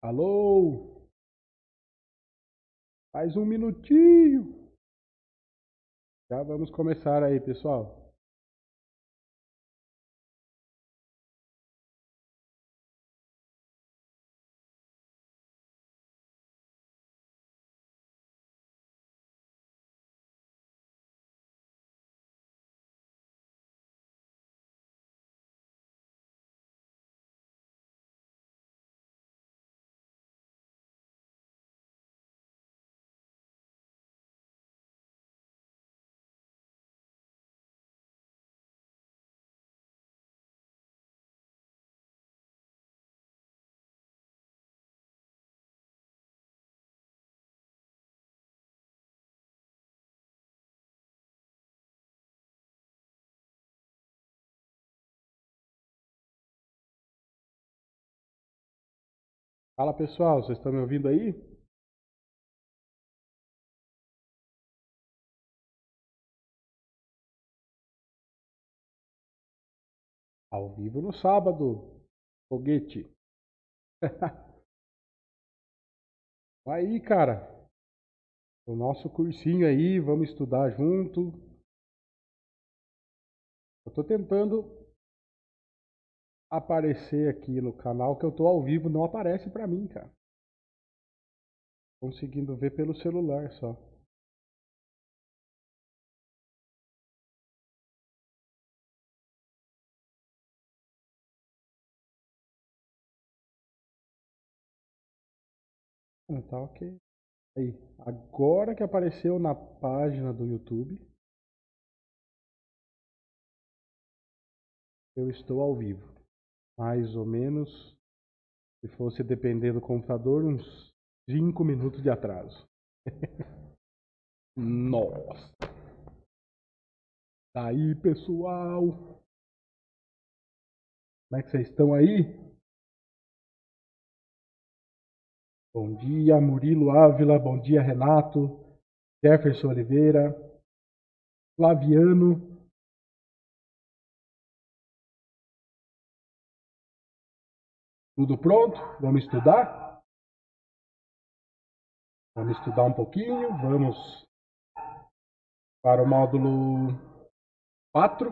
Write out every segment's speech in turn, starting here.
Alô? Mais um minutinho. Já vamos começar aí, pessoal. Fala, pessoal, vocês estão me ouvindo aí? Ao vivo no sábado. Foguete. Aí, cara, o nosso cursinho aí, vamos estudar junto. Eu tô tentando aparecer aqui no canal que eu tô ao vivo, não aparece pra mim, cara. Conseguindo ver pelo celular só. Tá ok. Aí, agora que apareceu na página do YouTube, eu estou ao vivo. Mais ou menos, se fosse depender do computador, uns 5 minutos de atraso. Nossa! Aí, pessoal! Como é que vocês estão aí? Bom dia, Murilo Ávila. Bom dia, Renato. Jefferson Oliveira. Flaviano. Tudo pronto? Vamos estudar? Vamos estudar um pouquinho. Vamos para o módulo 4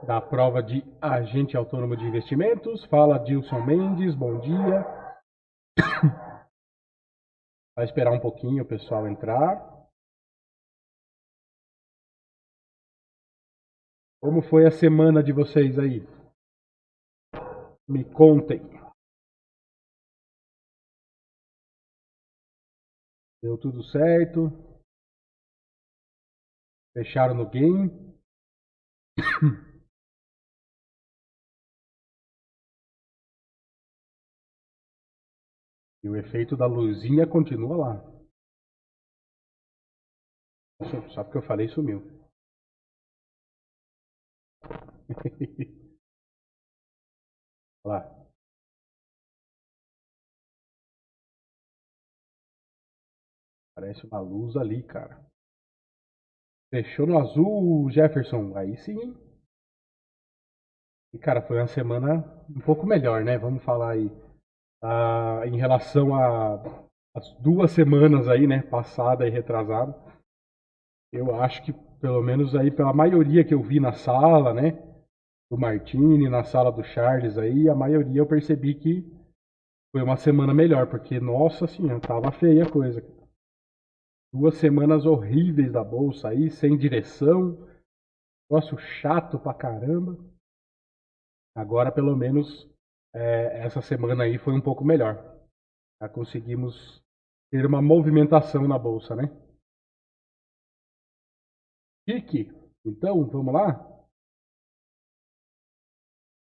da prova de agente autônomo de investimentos. Fala Dilson Mendes, bom dia. Vai esperar um pouquinho o pessoal entrar. Como foi a semana de vocês aí? Me contem. Deu tudo certo? Fecharam no game? E o efeito da luzinha continua lá. Só porque eu falei sumiu. Lá. Parece uma luz ali, cara. Fechou no azul, Jefferson. Aí sim. E, cara, foi uma semana um pouco melhor, né? Vamos falar aí. Em relação às 2 semanas aí, né? Passada e retrasada. Eu acho que, pelo menos aí, pela maioria que eu vi na sala, né? Do Martini, na sala do Charles aí, a maioria eu percebi que foi uma semana melhor, porque, nossa senhora, tava feia a coisa. 2 semanas horríveis da bolsa aí, sem direção, negócio chato pra caramba. Agora, pelo menos, essa semana aí foi um pouco melhor. Já conseguimos ter uma movimentação na bolsa, né? Kiki, então, vamos lá?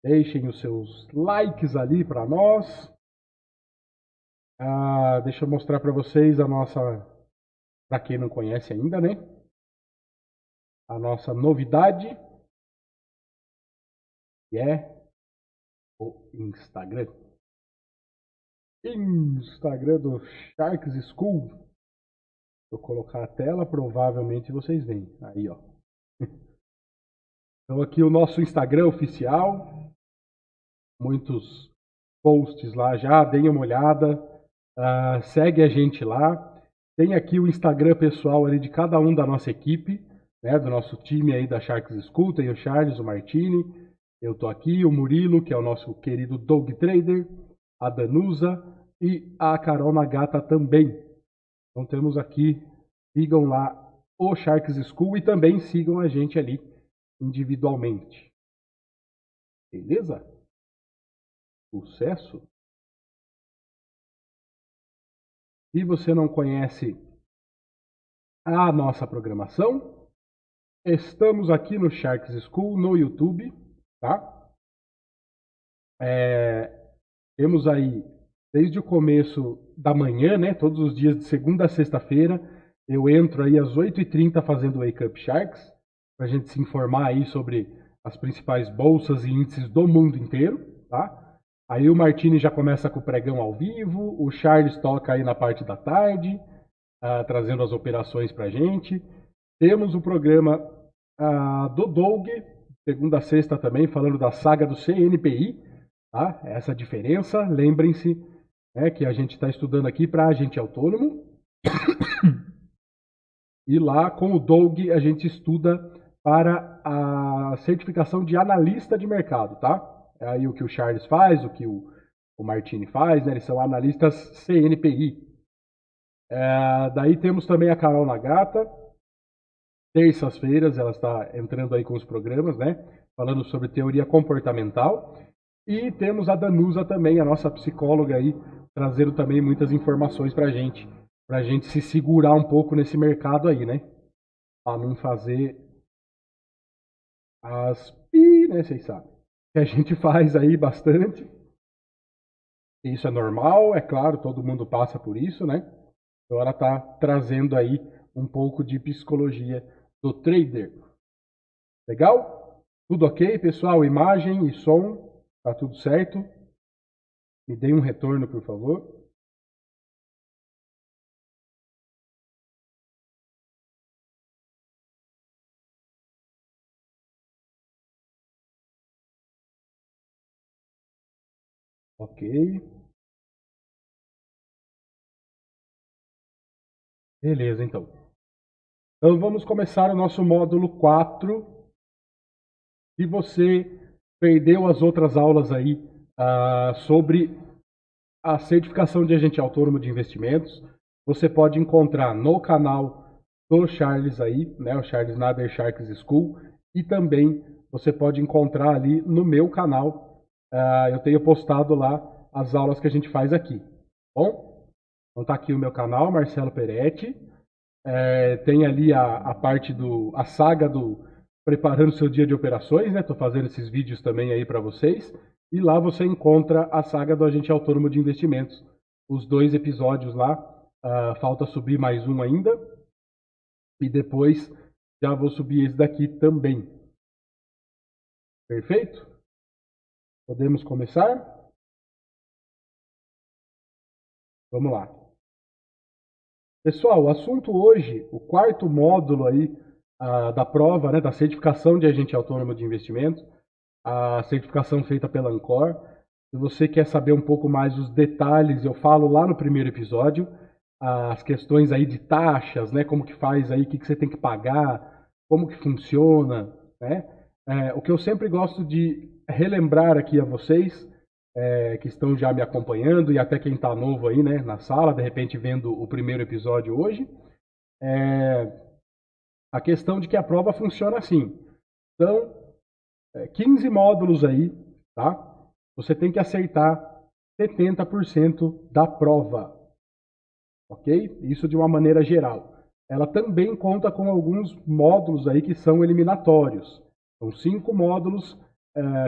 Deixem os seus likes ali para nós. Deixa eu mostrar para vocês a nossa, para quem não conhece ainda, né? A nossa novidade, que é o Instagram. Instagram do Sharks School. Vou colocar a tela, provavelmente vocês veem. Aí, ó. Então aqui o nosso Instagram oficial. Muitos posts lá já, deem uma olhada, segue a gente lá. Tem aqui o Instagram pessoal ali de cada um da nossa equipe, né, do nosso time aí da Sharks School. Tem o Charles, o Martini, eu tô aqui, o Murilo, que é o nosso querido Dog Trader, a Danusa e a Carol Nagata também. Então temos aqui, sigam lá o Sharks School e também sigam a gente ali individualmente. Beleza? Sucesso! Se você não conhece a nossa programação, estamos aqui no Sharks School no YouTube, tá? Temos aí, desde o começo da manhã, né? Todos os dias de segunda a sexta-feira, eu entro aí às 8h30 fazendo Wake Up Sharks, para a gente se informar aí sobre as principais bolsas e índices do mundo inteiro, tá? Aí o Martini já começa com o pregão ao vivo, o Charles toca aí na parte da tarde, trazendo as operações para a gente. Temos o programa do Doug, segunda a sexta também, falando da saga do CNPI, tá? Essa diferença, lembrem-se, né, que a gente está estudando aqui para agente autônomo. E lá com o Doug a gente estuda para a certificação de analista de mercado, tá? É aí o que o Charles faz, o que o Martini faz, né? Eles são analistas CNPI. Daí temos também a Carol Nagata, terças-feiras ela está entrando aí com os programas, né? Falando sobre teoria comportamental. E temos a Danusa também, a nossa psicóloga aí, trazendo também muitas informações pra gente se segurar um pouco nesse mercado aí, né? Pra não fazer as pi, né? Vocês sabem. Que a gente faz aí bastante. Isso é normal, é claro, todo mundo passa por isso, né? Então ela tá trazendo aí um pouco de psicologia do trader. Legal? Tudo ok, pessoal? Imagem e som, tá tudo certo? Me deem um retorno, por favor. Ok. Beleza, então. Então vamos começar o nosso módulo 4. Se você perdeu as outras aulas aí sobre a certificação de agente autônomo de investimentos, você pode encontrar no canal do Charles aí, né, o Charles Nader Sharks School, e também você pode encontrar ali no meu canal. Eu tenho postado lá as aulas que a gente faz aqui. Bom, então tá aqui o meu canal, Marcelo Peretti. Tem ali a parte a saga do preparando seu dia de operações, né? Tô fazendo esses vídeos também aí para vocês. E lá você encontra a saga do agente autônomo de investimentos. Os 2 episódios lá, falta subir mais um ainda. E depois já vou subir esse daqui também. Perfeito? Podemos começar? Vamos lá. Pessoal, o assunto hoje, o 4º módulo aí da prova, né, da certificação de agente autônomo de investimento, a certificação feita pela Ancor. Se você quer saber um pouco mais os detalhes, eu falo lá no primeiro episódio, as questões aí de taxas, né, como que faz aí, o que você tem que pagar, como que funciona, né? O que eu sempre gosto de relembrar aqui a vocês, que estão já me acompanhando e até quem está novo aí, né, na sala, de repente vendo o primeiro episódio hoje, a questão de que a prova funciona assim. Então, 15 módulos aí, tá? Você tem que acertar 70% da prova, ok? Isso de uma maneira geral. Ela também conta com alguns módulos aí que são eliminatórios. São 5 módulos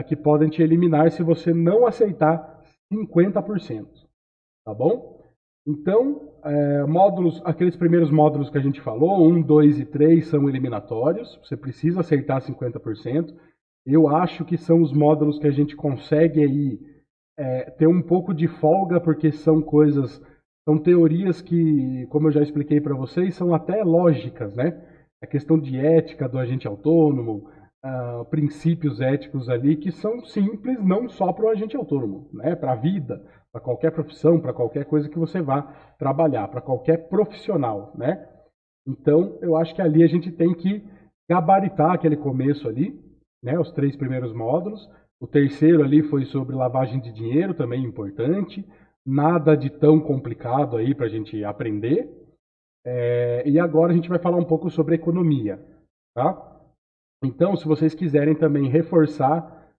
que podem te eliminar se você não aceitar 50%, tá bom? Então, aqueles primeiros módulos que a gente falou, 1, 2 e 3 são eliminatórios, você precisa acertar 50%. Eu acho que são os módulos que a gente consegue aí ter um pouco de folga, porque são teorias que, como eu já expliquei para vocês, são até lógicas, né? A questão de ética do agente autônomo, princípios éticos ali que são simples, não só para o agente autônomo, né? Para a vida, para qualquer profissão, para qualquer coisa que você vá trabalhar, para qualquer profissional, né? Então, eu acho que ali a gente tem que gabaritar aquele começo ali, né? Os 3 primeiros módulos. O terceiro ali foi sobre lavagem de dinheiro, também importante. Nada de tão complicado aí para a gente aprender. E agora a gente vai falar um pouco sobre economia, tá? Então, se vocês quiserem também reforçar,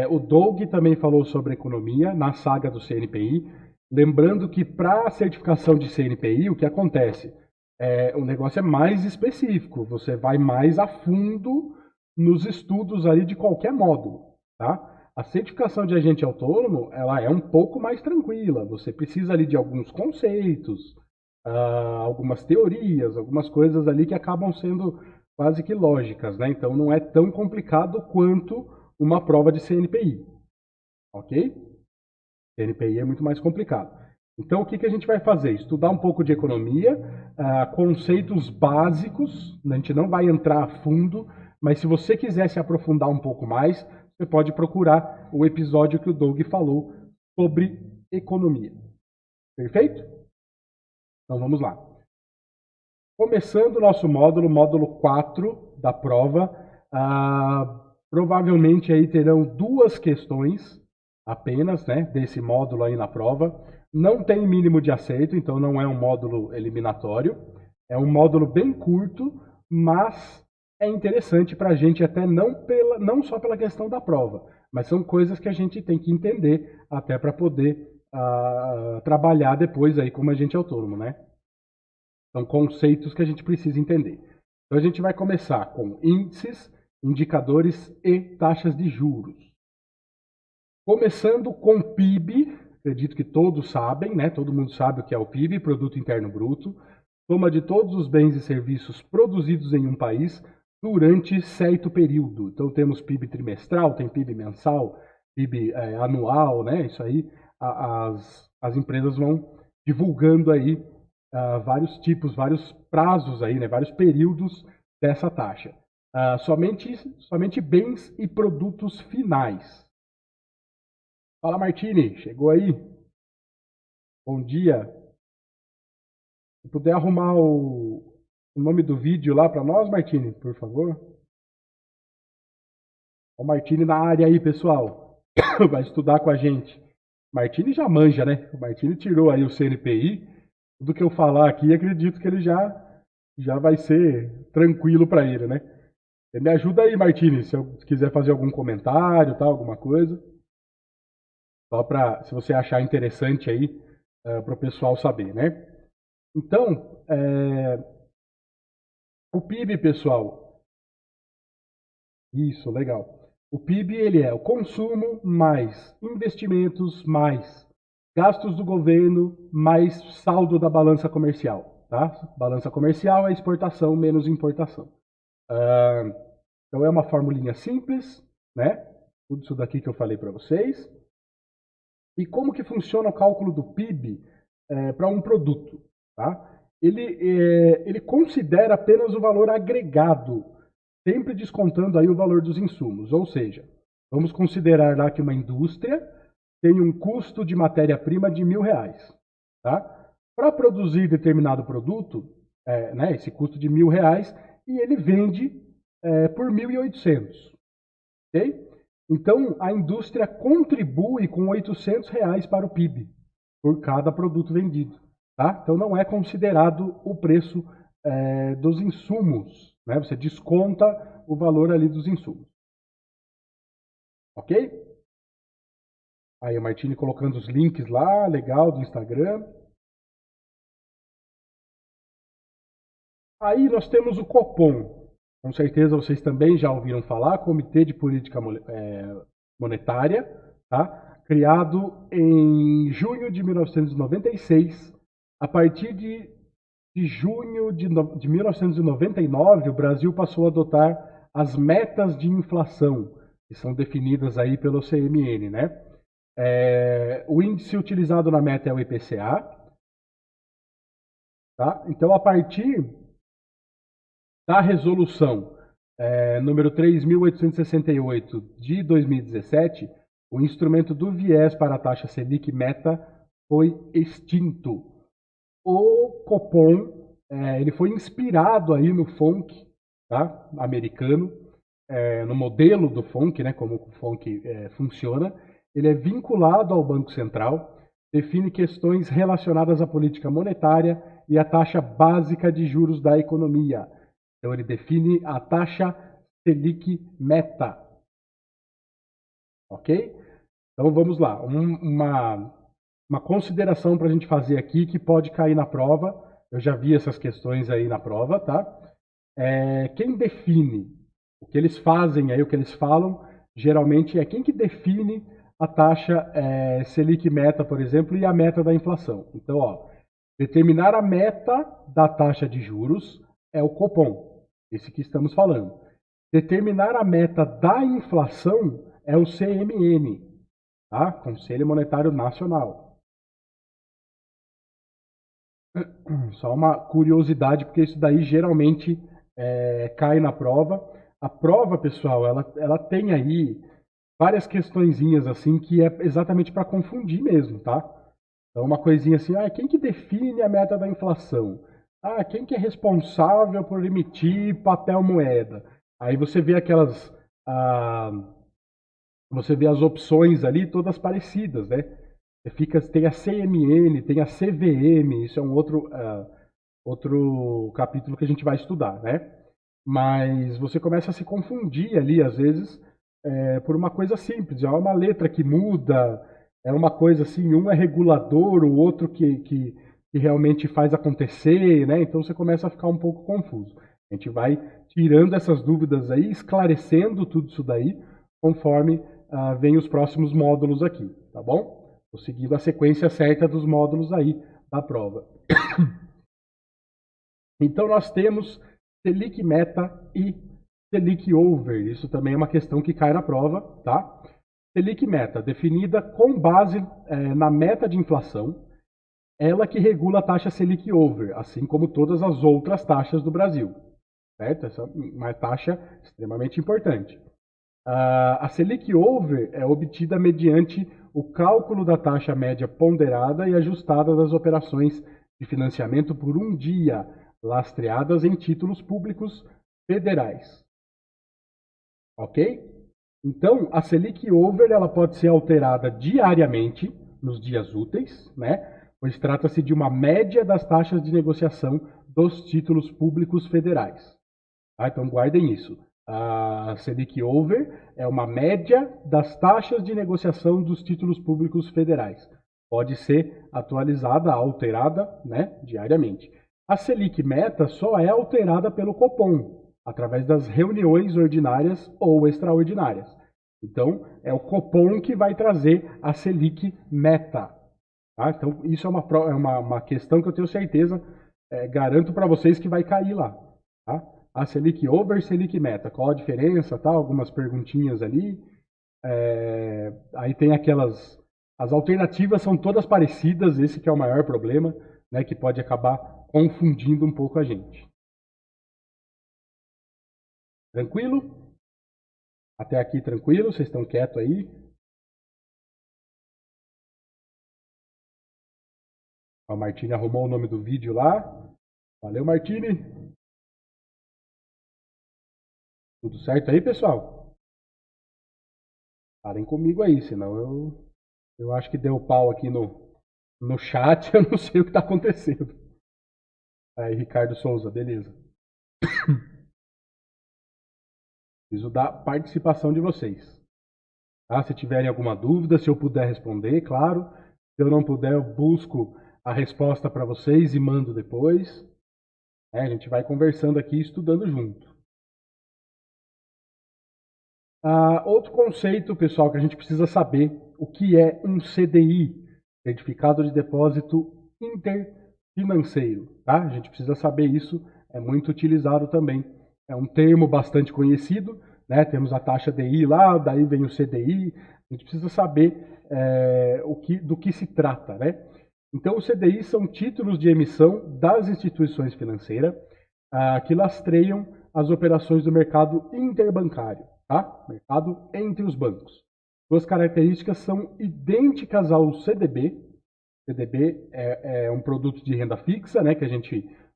o Doug também falou sobre economia na saga do CNPI. Lembrando que para a certificação de CNPI, o que acontece? O negócio é mais específico, você vai mais a fundo nos estudos ali de qualquer módulo, tá? A certificação de agente autônomo, ela é um pouco mais tranquila, você precisa ali de alguns conceitos, algumas teorias, algumas coisas ali que acabam sendo quase que lógicas, né? Então não é tão complicado quanto uma prova de CNPI, ok? CNPI é muito mais complicado. Então o que a gente vai fazer? Estudar um pouco de economia, conceitos básicos, a gente não vai entrar a fundo, mas se você quiser se aprofundar um pouco mais, você pode procurar o episódio que o Doug falou sobre economia. Perfeito? Então vamos lá. Começando o nosso módulo, módulo 4 da prova, provavelmente aí terão 2 questões apenas, né, desse módulo aí na prova. Não tem mínimo de acerto, então não é um módulo eliminatório. É um módulo bem curto, mas é interessante para a gente até não só pela questão da prova, mas são coisas que a gente tem que entender até para poder trabalhar depois aí como agente autônomo, né? São conceitos que a gente precisa entender. Então a gente vai começar com índices, indicadores e taxas de juros. Começando com PIB, acredito que todos sabem, né? Todo mundo sabe o que é o PIB, Produto Interno Bruto, soma de todos os bens e serviços produzidos em um país durante certo período. Então temos PIB trimestral, tem PIB mensal, PIB anual, né? Isso aí as empresas vão divulgando aí vários tipos, vários prazos aí, né? Vários períodos dessa taxa. Somente bens e produtos finais. Fala, Martini, chegou aí? Bom dia. Se puder arrumar o nome do vídeo lá para nós, Martini, por favor. O Martini na área aí, pessoal. Vai estudar com a gente. Martini já manja, né? O Martini tirou aí o CNPI. Tudo que eu falar aqui, acredito que ele já vai ser tranquilo para ele, né? Você me ajuda aí, Martini, se eu quiser fazer algum comentário, tal, alguma coisa. Só para, se você achar interessante aí, para o pessoal saber, né? Então, o PIB, pessoal, isso, legal. O PIB, ele é o consumo mais investimentos mais gastos do governo mais saldo da balança comercial, tá? Balança comercial é exportação menos importação. Então é uma formulinha simples, né? Tudo isso daqui que eu falei para vocês. E como que funciona o cálculo do PIB para um produto, tá? Ele considera apenas o valor agregado, sempre descontando aí o valor dos insumos. Ou seja, vamos considerar lá que uma indústria tem um custo de matéria-prima de R$1.000, tá? Para produzir determinado produto, né, esse custo de R$1.000, e ele vende por 1.800, ok? Então, a indústria contribui com R$800 para o PIB, por cada produto vendido. Tá? Então, não é considerado o preço dos insumos. Né? Você desconta o valor ali dos insumos. Ok? Aí, a Martini colocando os links lá, legal, do Instagram. Aí, nós temos o Copom. Com certeza, vocês também já ouviram falar, Comitê de Política Monetária, tá? Criado em junho de 1996. A partir de junho de 1999, o Brasil passou a adotar as metas de inflação, que são definidas aí pelo CMN, né? O índice utilizado na meta é o IPCA, tá? Então, a partir da resolução número 3.868 de 2017, o instrumento do viés para a taxa Selic meta foi extinto. O Copom, ele foi inspirado aí no FONC, tá? Americano, no modelo do FONC, né? Como o FONC funciona. Ele é vinculado ao Banco Central, define questões relacionadas à política monetária e à taxa básica de juros da economia. Então, ele define a taxa Selic meta. Ok? Então, vamos lá. Uma consideração para a gente fazer aqui que pode cair na prova. Eu já vi essas questões aí na prova, tá? Quem define o que eles fazem aí, o que eles falam, geralmente é quem que define a taxa Selic meta, por exemplo, e a meta da inflação. Então, ó, determinar a meta da taxa de juros é o Copom, esse que estamos falando. Determinar a meta da inflação é o CMN, tá? Conselho Monetário Nacional. Só uma curiosidade, porque isso daí geralmente cai na prova. A prova, pessoal, ela tem aí várias questõezinhas assim que é exatamente para confundir mesmo, tá? Então, uma coisinha assim, quem que define a meta da inflação? Quem que é responsável por emitir papel moeda? Aí você vê você vê as opções ali todas parecidas, né? Tem a CMN, tem a CVM, isso é um outro capítulo que a gente vai estudar, né? Mas você começa a se confundir ali, às vezes, por uma coisa simples. É uma letra que muda, é uma coisa assim, um é regulador, o outro que realmente faz acontecer, né? Então você começa a ficar um pouco confuso. A gente vai tirando essas dúvidas aí, esclarecendo tudo isso daí, conforme vem os próximos módulos aqui, tá bom? Tô seguindo a sequência certa dos módulos aí da prova. Então nós temos Selic meta e Selic over. Isso também é uma questão que cai na prova, tá? Selic meta, definida com base na meta de inflação, ela que regula a taxa Selic over, assim como todas as outras taxas do Brasil, certo? Essa é uma taxa extremamente importante. A Selic over é obtida mediante o cálculo da taxa média ponderada e ajustada das operações de financiamento por um dia, lastreadas em títulos públicos federais. Ok? Então, a Selic over ela pode ser alterada diariamente nos dias úteis, né? Pois trata-se de uma média das taxas de negociação dos títulos públicos federais. Tá? Então, guardem isso. A Selic over é uma média das taxas de negociação dos títulos públicos federais. Pode ser atualizada, alterada, né, diariamente. A Selic meta só é alterada pelo Copom, através das reuniões ordinárias ou extraordinárias. Então, é o Copom que vai trazer a Selic meta. Tá? Então, isso é uma questão que eu tenho certeza, garanto para vocês que vai cair lá. Tá? A Selic over, Selic meta, qual a diferença? Tá? Algumas perguntinhas ali. Aí tem as alternativas são todas parecidas, esse que é o maior problema, né, que pode acabar confundindo um pouco a gente. Tranquilo? Até aqui tranquilo? Vocês estão quietos aí? A Martine arrumou o nome do vídeo lá. Valeu, Martine. Tudo certo aí, pessoal? Parem comigo aí, senão eu acho que deu pau aqui no chat, eu não sei o que está acontecendo. Aí, Ricardo Souza, beleza. Preciso da participação de vocês. Tá? Se tiverem alguma dúvida, se eu puder responder, claro. Se eu não puder, eu busco a resposta para vocês e mando depois. A gente vai conversando aqui, estudando junto. Outro conceito, pessoal, que a gente precisa saber, o que é um CDI, Certificado de Depósito Interfinanceiro. Tá? A gente precisa saber isso, é muito utilizado também. É um termo bastante conhecido, né? Temos a taxa DI lá, daí vem o CDI, a gente precisa saber do que se trata. Né? Então, os CDIs são títulos de emissão das instituições financeiras que lastreiam as operações do mercado interbancário, tá? Mercado entre os bancos. Suas características são idênticas ao CDB. CDB é um produto de renda fixa, né?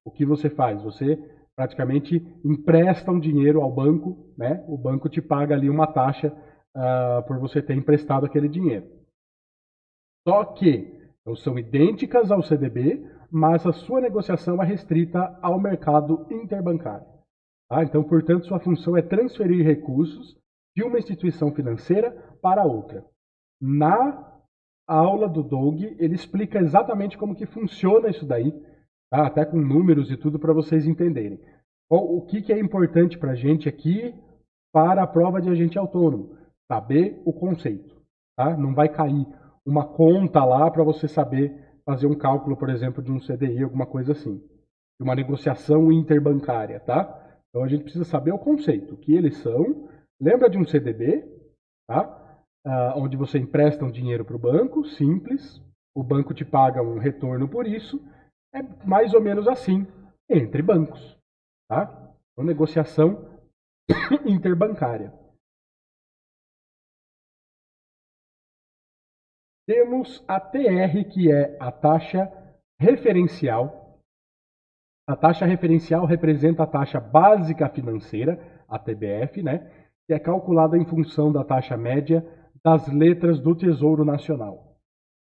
O que você faz? Você praticamente empresta um dinheiro ao banco, né? O banco te paga ali uma taxa por você ter emprestado aquele dinheiro. Só que então, são idênticas ao CDB, mas a sua negociação é restrita ao mercado interbancário. Tá? Então, portanto, sua função é transferir recursos de uma instituição financeira para outra. Na aula do Doug, ele explica exatamente como que funciona isso daí, tá? Até com números e tudo para vocês entenderem. O que é importante para a gente aqui para a prova de agente autônomo? Saber o conceito. Tá? Não vai cair uma conta lá para você saber fazer um cálculo, por exemplo, de um CDI, alguma coisa assim. De uma negociação interbancária, tá? Então a gente precisa saber o conceito, o que eles são. Lembra de um CDB, tá? Onde você empresta um dinheiro para o banco, simples. O banco te paga um retorno por isso. É mais ou menos assim entre bancos, tá? Então, negociação interbancária. Temos a TR, que é a taxa referencial. A taxa referencial representa a taxa básica financeira, a TBF, né? Que é calculada em função da taxa média das letras do Tesouro Nacional.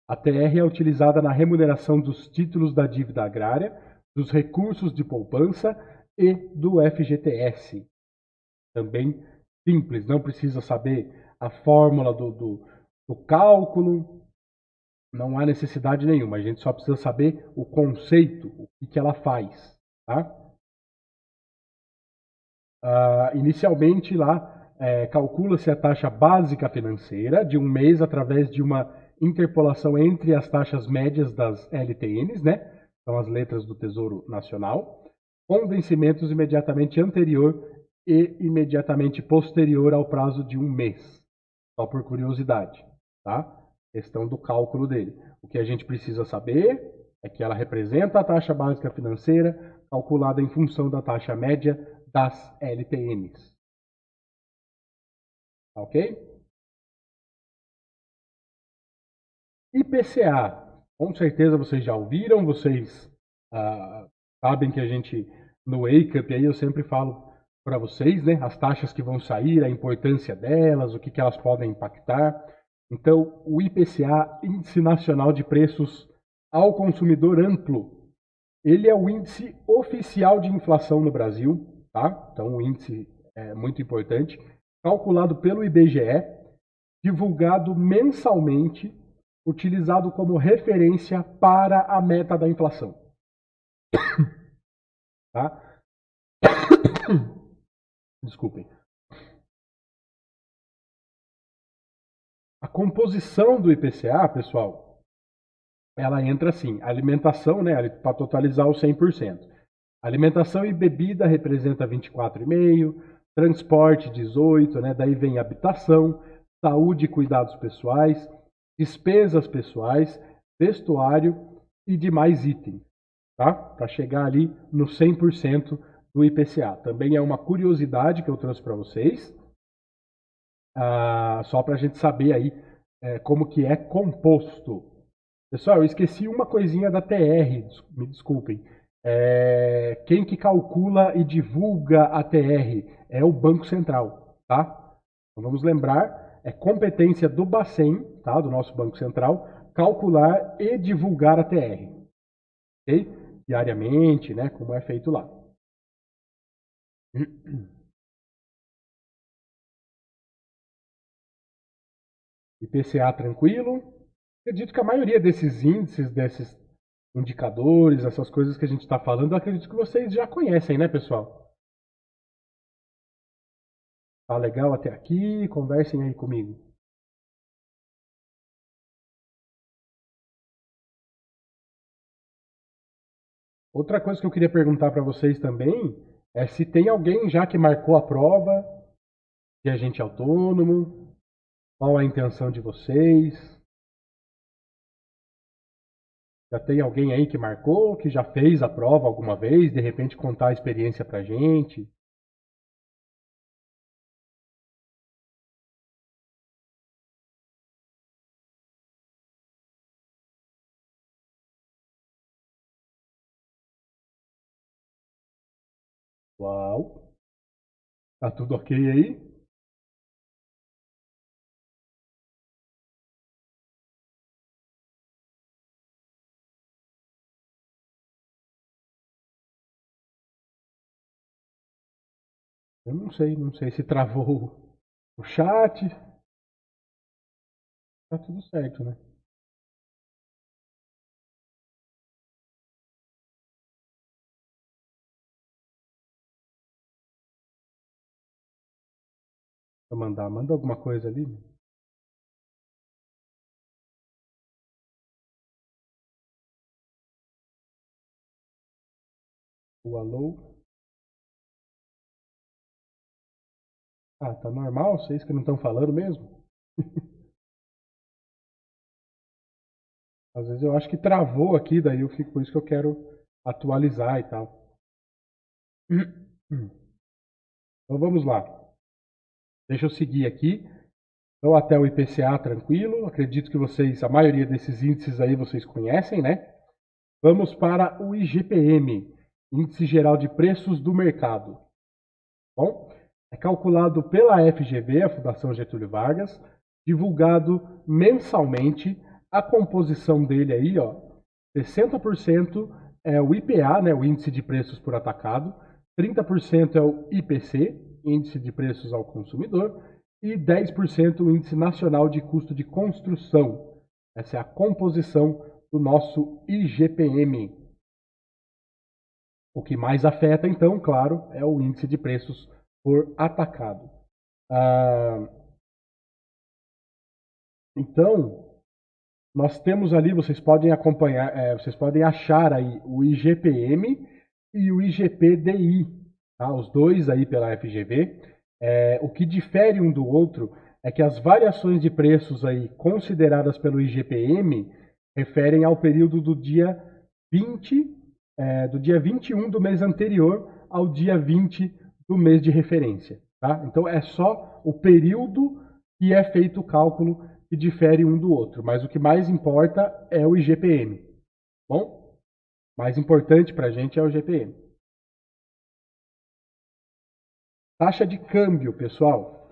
A TR é utilizada na remuneração dos títulos da dívida agrária, dos recursos de poupança e do FGTS. Também simples, não precisa saber a fórmula do cálculo, não há necessidade nenhuma, a gente só precisa saber o conceito, o que ela faz. Tá? Inicialmente lá, calcula-se a taxa básica financeira de um mês através de uma interpolação entre as taxas médias das LTNs, né? São as letras do Tesouro Nacional, com vencimentos imediatamente anterior e imediatamente posterior ao prazo de um mês. Só por curiosidade, tá? Questão do cálculo dele. O que a gente precisa saber é que ela representa a taxa básica financeira calculada em função da taxa média das LTNs. Ok? IPCA. Com certeza vocês já ouviram, vocês sabem que a gente, no Wake Up, aí eu sempre falo para vocês, né, as taxas que vão sair, a importância delas, o que elas podem impactar. Então, o IPCA, Índice Nacional de Preços ao Consumidor Amplo, ele é o índice oficial de inflação no Brasil, tá? Então, o índice é muito importante, calculado pelo IBGE, divulgado mensalmente, utilizado como referência para a meta da inflação. Tá? Desculpem. A composição do IPCA, pessoal, ela entra assim, alimentação, né, para totalizar os 100%. Alimentação e bebida representa 24,5%, transporte 18%, né, daí vem habitação, saúde e cuidados pessoais, despesas pessoais, vestuário e demais itens, tá? Para chegar ali no 100% do IPCA. Também é uma curiosidade que eu trouxe para vocês, só para a gente saber aí como que é composto. Pessoal, eu esqueci uma coisinha da TR, me desculpem. Quem que calcula e divulga a TR é o Banco Central, tá? Então vamos lembrar, é competência do Bacen, tá? Do nosso Banco Central, calcular e divulgar a TR, ok? Diariamente, né? Como é feito lá. IPCA tranquilo. Acredito que a maioria desses índices, desses indicadores, essas coisas que a gente está falando, eu acredito que vocês já conhecem, né, pessoal? Tá legal até aqui? Conversem aí comigo. Outra coisa que eu queria perguntar para vocês também é se tem alguém já que marcou a prova de agente autônomo, qual a intenção de vocês? Já tem alguém aí que marcou, que já fez a prova alguma vez, de repente contar a experiência pra gente? Uau. Tá tudo ok aí? Eu não sei se travou o chat. Tá tudo certo, né? Pra mandar, manda alguma coisa ali. O alô. Ah, tá normal? Vocês que não estão falando mesmo? Às vezes eu acho que travou aqui, daí eu fico por isso que eu quero atualizar e tal. Então vamos lá. Deixa eu seguir aqui. Então até o IPCA tranquilo. Acredito que vocês, a maioria desses índices aí vocês conhecem, né? Vamos para o IGPM, Índice Geral de Preços do Mercado. Bom, é calculado pela FGV, a Fundação Getúlio Vargas, divulgado mensalmente. A composição dele aí, ó, 60% é o IPA, né, o Índice de Preços por Atacado, 30% é o IPC, Índice de Preços ao Consumidor, e 10% o Índice Nacional de Custo de Construção. Essa é a composição do nosso IGPM. O que mais afeta, então, claro, é o índice de preços por atacado. Ah, então, nós temos ali, vocês podem acompanhar, vocês podem achar aí o IGPM e o IGPDI, tá? Os dois aí pela FGV. O que difere um do outro é que as variações de preços aí consideradas pelo IGPM referem ao período do dia 20, do dia 21 do mês anterior ao dia 20 do mês de referência, tá? Então é só o período que é feito o cálculo que difere um do outro, mas o que mais importa é o IGPM. Bom, mais importante para a gente é o IGPM. Taxa de câmbio, pessoal,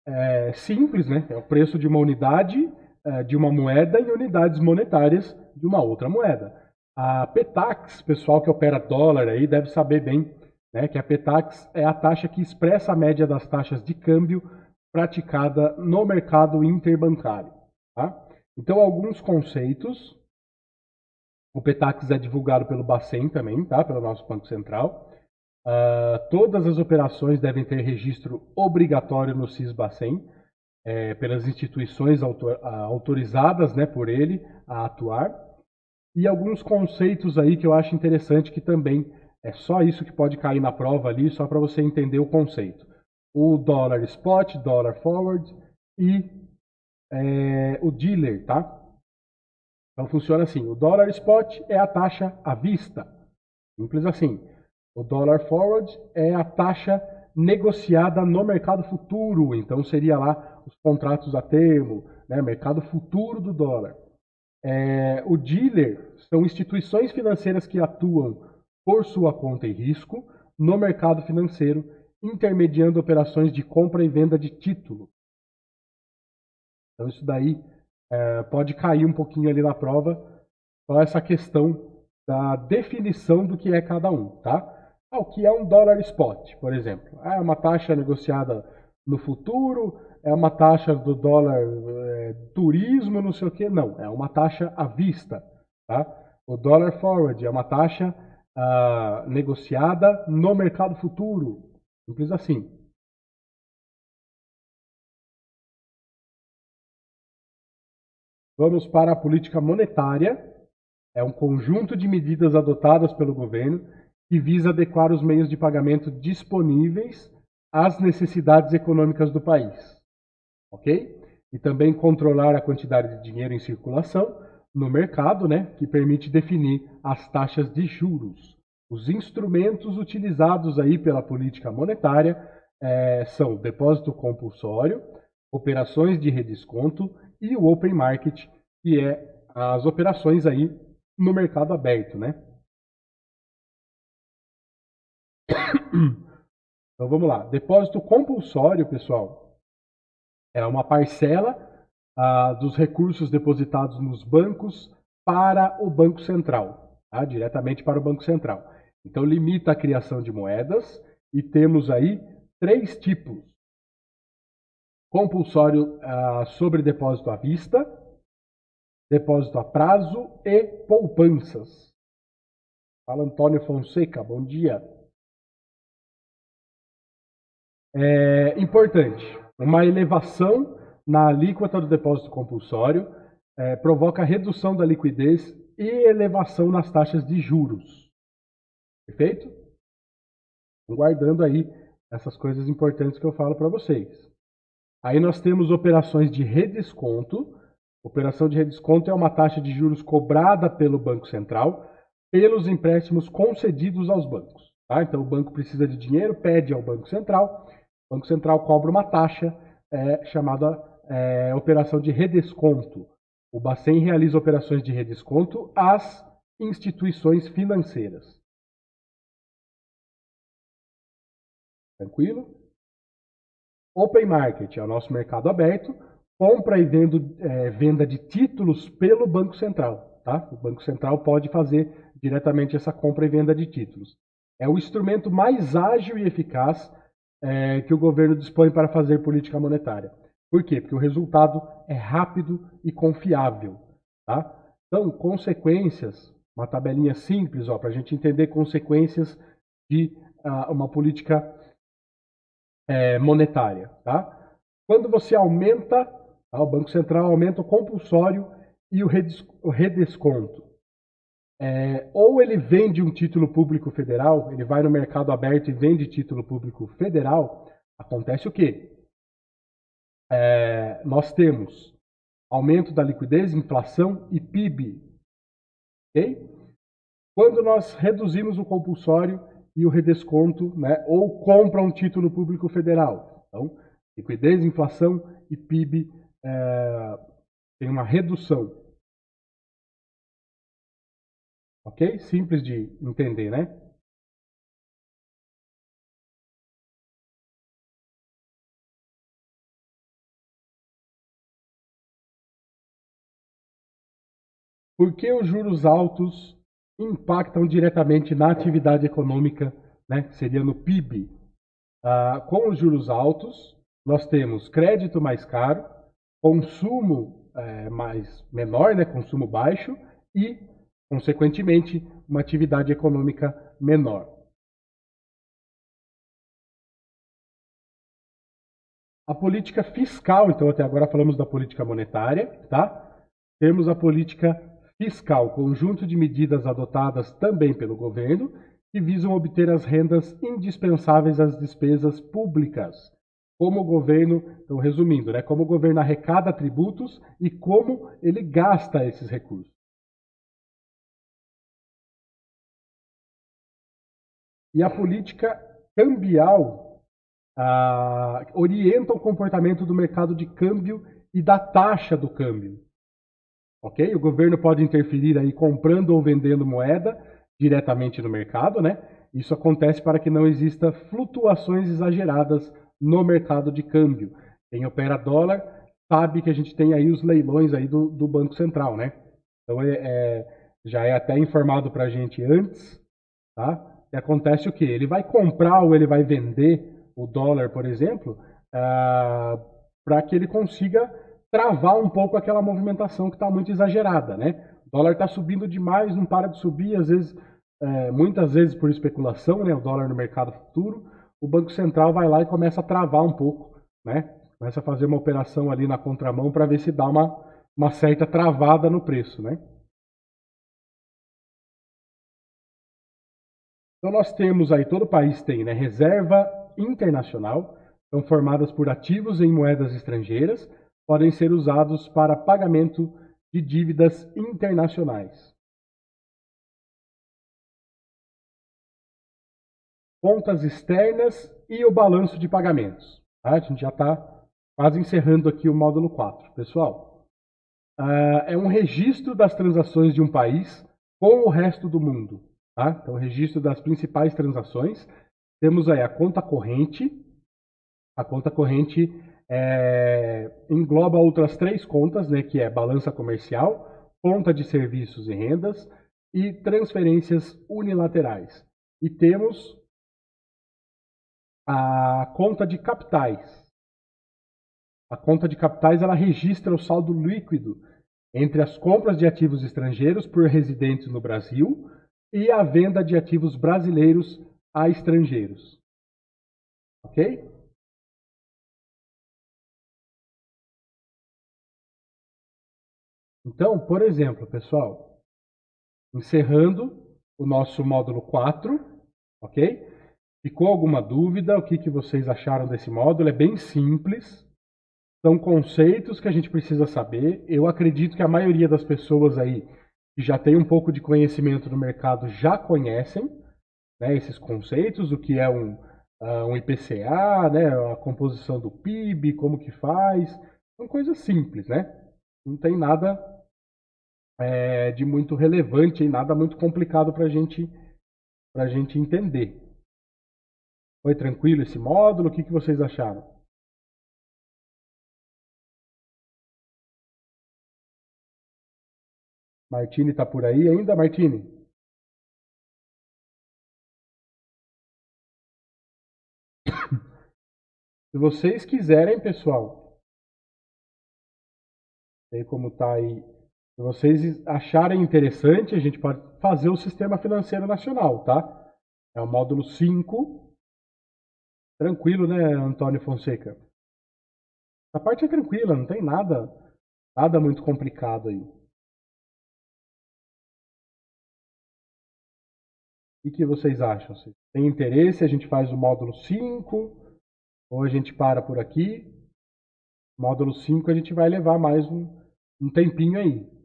é simples, né? É o preço de uma unidade de uma moeda em unidades monetárias de uma outra moeda. A Petax, pessoal que opera dólar aí, deve saber bem, né, que a Petax é a taxa que expressa a média das taxas de câmbio praticada no mercado interbancário. Tá? Então, alguns conceitos. O Petax é divulgado pelo Bacen também, tá? Pelo nosso Banco Central. Todas as operações devem ter registro obrigatório no SIS-Bacen, pelas instituições autorizadas, né, por ele a atuar. E alguns conceitos aí que eu acho interessante que também é só isso que pode cair na prova ali, só para você entender o conceito. O dólar spot, dólar forward e o dealer, tá? Então funciona assim, o dólar spot é a taxa à vista, simples assim. O dólar forward é a taxa negociada no mercado futuro, então seria lá os contratos a termo, né, mercado futuro do dólar. O dealer são instituições financeiras que atuam por sua conta e risco no mercado financeiro, intermediando operações de compra e venda de título. Então isso daí pode cair um pouquinho ali na prova, só essa questão da definição do que é cada um, tá? O que é um dólar spot, por exemplo? É uma taxa negociada no futuro, é uma taxa do dólar turismo, não sei o que, não. É uma taxa à vista, tá? O dólar forward é uma taxa negociada no mercado futuro, simples assim. Vamos para a política monetária. É um conjunto de medidas adotadas pelo governo que visa adequar os meios de pagamento disponíveis às necessidades econômicas do país, ok? E também controlar a quantidade de dinheiro em circulação no mercado, né, que permite definir as taxas de juros. Os instrumentos utilizados aí pela política monetária são o depósito compulsório, operações de redesconto e o open market, que é as operações aí no mercado aberto, né? Então vamos lá. Depósito compulsório, pessoal, é uma parcela dos recursos depositados nos bancos para o Banco Central, tá? Diretamente para o Banco Central. Então limita a criação de moedas e temos aí 3 tipos. Compulsório sobre depósito à vista, depósito a prazo e poupanças. Fala Antônio Fonseca, bom dia. É importante, uma elevação na alíquota do depósito compulsório provoca redução da liquidez e elevação nas taxas de juros. Perfeito? Guardando aí essas coisas importantes que eu falo para vocês. Aí nós temos operações de redesconto. Operação de redesconto é uma taxa de juros cobrada pelo Banco Central pelos empréstimos concedidos aos bancos. Tá? Então o banco precisa de dinheiro, pede ao Banco Central, o Banco Central cobra uma taxa chamada operação de redesconto. O Bacen realiza operações de redesconto às instituições financeiras. Tranquilo? Open Market é o nosso mercado aberto, compra e venda de títulos pelo Banco Central. Tá? O Banco Central pode fazer diretamente essa compra e venda de títulos. É o instrumento mais ágil e eficaz que o governo dispõe para fazer política monetária. Por quê? Porque o resultado é rápido e confiável. Tá? Então, consequências, uma tabelinha simples para a gente entender consequências de uma política monetária. Tá? Quando você aumenta, o Banco Central aumenta o compulsório e o redesconto. Ou ele vende um título público federal, ele vai no mercado aberto e vende título público federal, acontece o quê? Nós temos aumento da liquidez, inflação e PIB. Okay? Quando nós reduzimos o compulsório e o redesconto, né, ou compra um título público federal. Então, liquidez, inflação e PIB tem uma redução. Ok? Simples de entender, né? Por que os juros altos impactam diretamente na atividade econômica, né? Que seria no PIB? Com os juros altos, nós temos crédito mais caro, consumo menor, né? Consumo baixo e, consequentemente, uma atividade econômica menor. A política fiscal, então até agora falamos da política monetária, tá? Temos a política fiscal, conjunto de medidas adotadas também pelo governo que visam obter as rendas indispensáveis às despesas públicas. Como o governo, então resumindo, né, como o governo arrecada tributos e como ele gasta esses recursos. E a política cambial orienta o comportamento do mercado de câmbio e da taxa do câmbio. Ok? O governo pode interferir aí comprando ou vendendo moeda diretamente no mercado, né? Isso acontece para que não exista flutuações exageradas no mercado de câmbio. Quem opera dólar sabe que a gente tem aí os leilões aí do Banco Central, né? Então já é até informado para a gente antes, tá? E acontece o quê? Ele vai comprar ou ele vai vender o dólar, por exemplo, para que ele consiga travar um pouco aquela movimentação que está muito exagerada, né? O dólar está subindo demais, não para de subir, às vezes, muitas vezes por especulação, né? O dólar no mercado futuro, o Banco Central vai lá e começa a travar um pouco, né? Começa a fazer uma operação ali na contramão para ver se dá uma certa travada no preço, né? Então nós temos aí, todo país tem, né, reserva internacional, são formadas por ativos em moedas estrangeiras, podem ser usados para pagamento de dívidas internacionais. Contas externas e o balanço de pagamentos. Tá? A gente já está quase encerrando aqui o módulo 4. Pessoal, é um registro das transações de um país com o resto do mundo. Tá? Então, registro das principais transações, Temos aí a conta corrente. A conta corrente engloba outras 3 contas, né, que é balança comercial, conta de serviços e rendas e transferências unilaterais. E temos a conta de capitais. A conta de capitais ela registra o saldo líquido entre as compras de ativos estrangeiros por residentes no Brasil e a venda de ativos brasileiros a estrangeiros. Ok? Então, por exemplo, pessoal, encerrando o nosso módulo 4, ok? Ficou alguma dúvida? O que vocês acharam desse módulo? É bem simples. São conceitos que a gente precisa saber. Eu acredito que a maioria das pessoas aí que já tem um pouco de conhecimento no mercado já conhecem, né, esses conceitos, o que é um IPCA, né, a composição do PIB, como que faz. São coisas simples, né? Não tem nada de muito relevante e nada muito complicado para gente entender. Foi tranquilo esse módulo? O que vocês acharam? Martini está por aí ainda, Martini? Se vocês quiserem, pessoal, sei como está aí. Se vocês acharem interessante, a gente pode fazer o Sistema Financeiro Nacional, tá? É o módulo 5. Tranquilo, né, Antônio Fonseca? A parte é tranquila, não tem nada muito complicado aí. O que vocês acham? Se tem interesse, a gente faz o módulo 5 ou a gente para por aqui? Módulo 5 a gente vai levar mais um tempinho aí.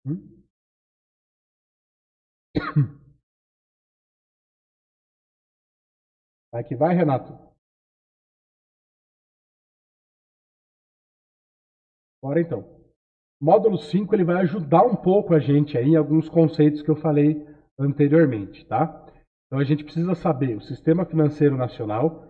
Hum? Vai que vai, Renato. Bora então. Módulo 5 ele vai ajudar um pouco a gente aí em alguns conceitos que eu falei anteriormente, tá? Então a gente precisa saber o Sistema Financeiro Nacional.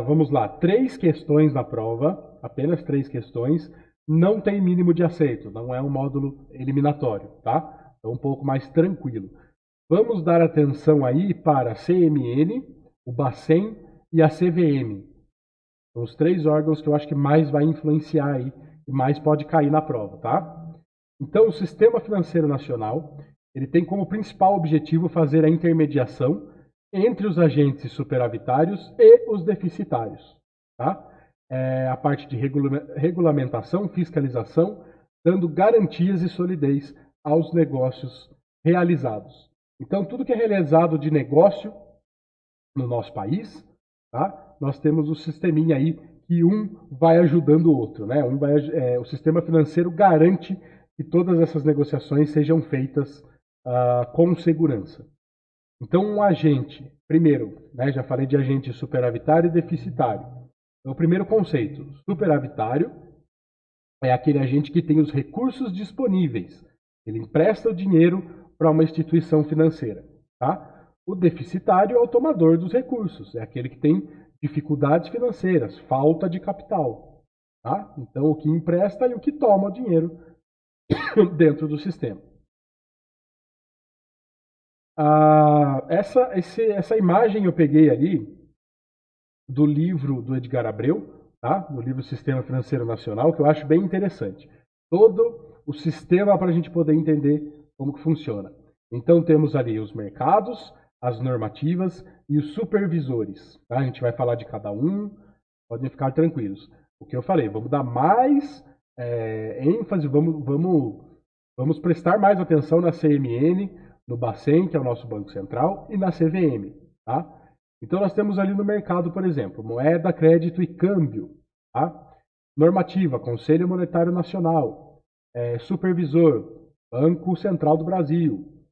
Vamos lá, 3 questões na prova, apenas 3 questões. Não tem mínimo de aceito, não é um módulo eliminatório, tá? É um pouco mais tranquilo. Vamos dar atenção aí para a CMN, o Bacen e a CVM. São os 3 órgãos que eu acho que mais vai influenciar aí e mais pode cair na prova, tá? Então, o Sistema Financeiro Nacional, ele tem como principal objetivo fazer a intermediação entre os agentes superavitários e os deficitários, tá? A parte de regulamentação, fiscalização, dando garantias e solidez aos negócios realizados. Então, tudo que é realizado de negócio no nosso país, tá? Nós temos o sisteminha aí que um vai ajudando o outro, né? O sistema financeiro garante que todas essas negociações sejam feitas com segurança. Então, um agente, primeiro, né, já falei de agente superavitário e deficitário. Então, o primeiro conceito, superavitário, é aquele agente que tem os recursos disponíveis. Ele empresta o dinheiro para uma instituição financeira, tá? O deficitário é o tomador dos recursos, é aquele que tem dificuldades financeiras, falta de capital, tá? Então, o que empresta e o que toma o dinheiro dentro do sistema. Essa imagem eu peguei ali do livro do Edgar Abreu, tá? Do livro Sistema Financeiro Nacional, que eu acho bem interessante. Todo o sistema para a gente poder entender como que funciona. Então temos ali os mercados, as normativas e os supervisores. Tá? A gente vai falar de cada um, podem ficar tranquilos. O que eu falei, vamos dar mais ênfase, vamos prestar mais atenção na CMN, no Bacen, que é o nosso Banco Central, e na CVM. Tá? Então nós temos ali no mercado, por exemplo, moeda, crédito e câmbio. Tá? Normativa, Conselho Monetário Nacional, supervisor, Banco Central do Brasil,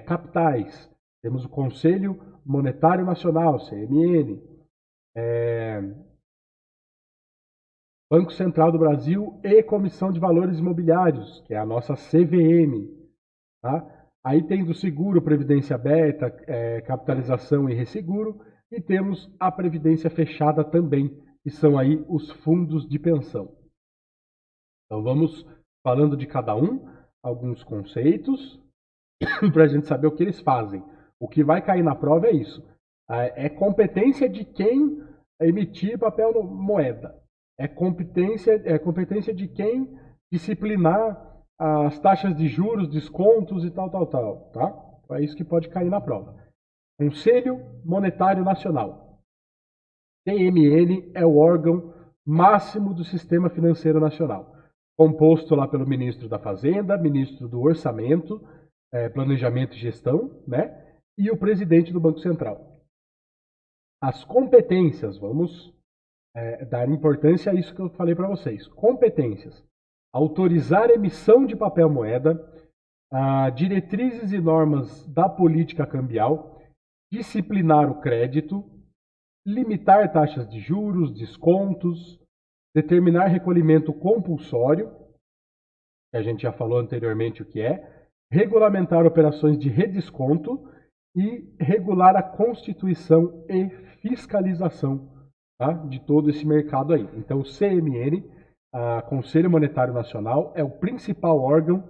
capitais, temos o Conselho Monetário Nacional, CMN, Banco Central do Brasil e Comissão de Valores Imobiliários, que é a nossa CVM. Tá? Aí tem do seguro, previdência aberta, capitalização e resseguro, e temos a previdência fechada também, que são aí os fundos de pensão. Então vamos falando de cada um, alguns conceitos, para a gente saber o que eles fazem. O que vai cair na prova é isso. É competência de quem emitir papel moeda. É competência de quem disciplinar as taxas de juros, descontos e tal, tá? É isso que pode cair na prova. Conselho Monetário Nacional. CMN é o órgão máximo do Sistema Financeiro Nacional, composto lá pelo ministro da Fazenda, ministro do Orçamento, Planejamento e Gestão, né? E o presidente do Banco Central. As competências, vamos dar importância a isso que eu falei para vocês. Competências. Autorizar a emissão de papel moeda, diretrizes e normas da política cambial, disciplinar o crédito, limitar taxas de juros, descontos, determinar recolhimento compulsório, que a gente já falou anteriormente o que é, regulamentar operações de redesconto e regular a constituição e fiscalização, tá, de todo esse mercado aí. Então, o CMN, Conselho Monetário Nacional, é o principal órgão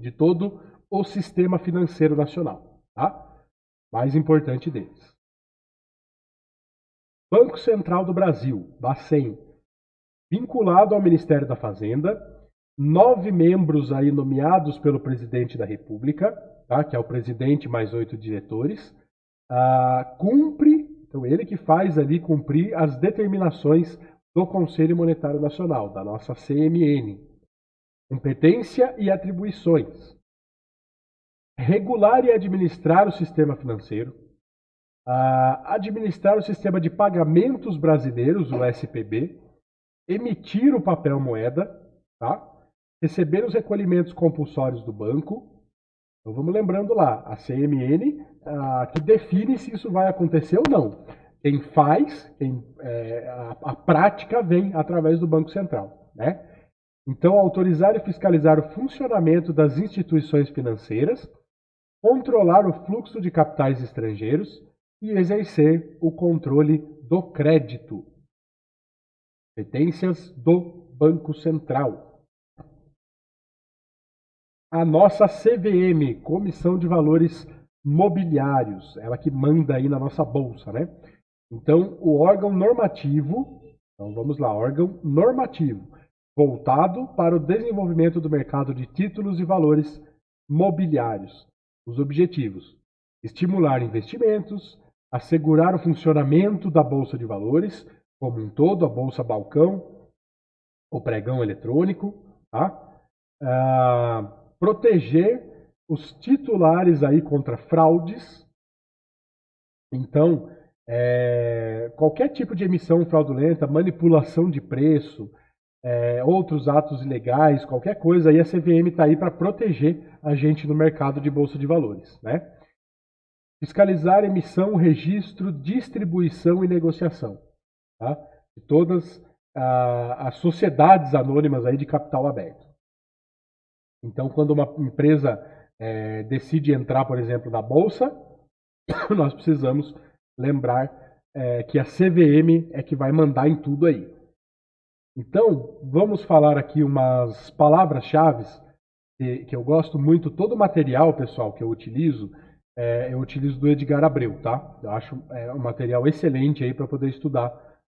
de todo o sistema financeiro nacional, tá? Mais importante deles. Banco Central do Brasil, Bacen, vinculado ao Ministério da Fazenda, 9 membros aí nomeados pelo presidente da República, tá? Que é o presidente mais 8 diretores, cumpre, então ele que faz ali cumprir as determinações do Conselho Monetário Nacional, da nossa CMN. Competência e atribuições. Regular e administrar o sistema financeiro, administrar o sistema de pagamentos brasileiros, o SPB, emitir o papel moeda, tá? Receber os recolhimentos compulsórios do banco. Então vamos lembrando lá, a CMN que define se isso vai acontecer ou não. Quem faz, a prática vem através do Banco Central, né? Então, autorizar e fiscalizar o funcionamento das instituições financeiras, controlar o fluxo de capitais estrangeiros e exercer o controle do crédito. Competências do Banco Central. A nossa CVM, Comissão de Valores Mobiliários, ela que manda aí na nossa bolsa, né? Então, o órgão normativo, então vamos lá, órgão normativo, voltado para o desenvolvimento do mercado de títulos e valores mobiliários. Os objetivos: estimular investimentos, assegurar o funcionamento da Bolsa de Valores, como um todo, a Bolsa Balcão, o pregão eletrônico, tá? Proteger os titulares aí contra fraudes. Então, qualquer tipo de emissão fraudulenta, manipulação de preço, outros atos ilegais, qualquer coisa, aí a CVM está aí para proteger a gente no mercado de bolsa de valores, né? Fiscalizar emissão, registro, distribuição e negociação, tá? De todas as sociedades anônimas aí de capital aberto. Então, quando uma empresa decide entrar, por exemplo, na bolsa, nós precisamos lembrar que a CVM é que vai mandar em tudo aí. Então, vamos falar aqui umas palavras-chave que eu gosto muito. Todo o material, pessoal, que eu utilizo do Edgar Abreu, tá? Eu acho um material excelente aí para poder estudar